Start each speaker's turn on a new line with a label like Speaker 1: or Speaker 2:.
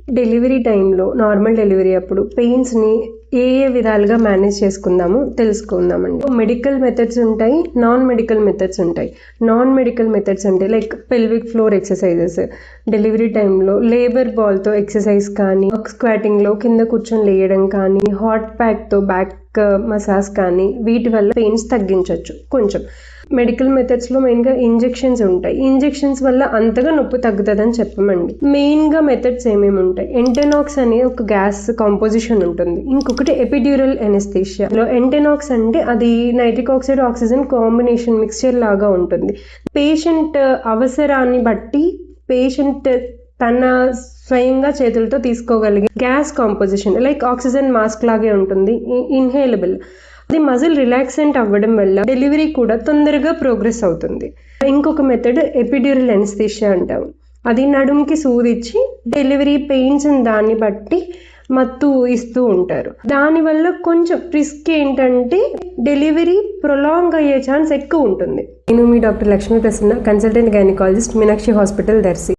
Speaker 1: Delivery టైంలో normal delivery అప్పుడు పెయిన్స్ని ఏ విధాలుగా మేనేజ్ చేసుకుందాము తెలుసుకుందామండి. మెడికల్ మెథడ్స్ ఉంటాయి, నాన్ మెడికల్ మెథడ్స్ ఉంటాయి. నాన్ మెడికల్ మెథడ్స్ అంటే like pelvic floor exercises, delivery టైంలో లేబర్ బాల్తో ఎక్సర్సైజ్ కానీ, స్క్వాటింగ్లో కింద కూర్చొని లేయడం కానీ, హాట్ ప్యాక్తో బ్యాక్ మసాజ్ కానీ, వీటి వల్ల పెయిన్స్ తగ్గించవచ్చు కొంచెం. మెడికల్ మెథడ్స్లో మెయిన్గా ఇంజెక్షన్స్ ఉంటాయి. ఇంజెక్షన్స్ వల్ల అంతగా నొప్పి తగ్గుతుందని చెప్పమండి. మెయిన్గా మెథడ్స్ ఏమేమి ఉంటాయి, ఎంటెనాక్స్ అనే ఒక గ్యాస్ కాంపోజిషన్ ఉంటుంది. ఇంకొకటి ఎపిడ్యూరల్ ఎనెస్థీషియా. ఎంటెనాక్స్ అంటే అది nitric oxide oxygen combination mixture లాగా ఉంటుంది. పేషెంట్ అవసరాన్ని బట్టి పేషెంట్ తన స్వయంగా చేతులతో తీసుకోగలిగే gas composition, like oxygen mask లాగే ఉంటుంది, ఇన్హేలబుల్. అది మజిల్ రిలాక్సెంట్ అవ్వడం వల్ల డెలివరీ కూడా తొందరగా ప్రోగ్రెస్ అవుతుంది. ఇంకొక మెథడ్ ఎపిడ్యూరల్ ఎనెస్థీషియా అంటాము. అది నడుముకి సూదిచ్చి డెలివరీ పెయిన్స్ దాన్ని బట్టి మత్తు ఇస్తూ ఉంటారు. దానివల్ల కొంచెం రిస్క్ ఏంటంటే డెలివరీ ప్రొలాంగ్ అయ్యే ఛాన్స్ ఎక్కువ ఉంటుంది. నేను మీ doctor Lakshmi Prasanna, consultant gynaecologist, Meenakshi hospital, Darsi.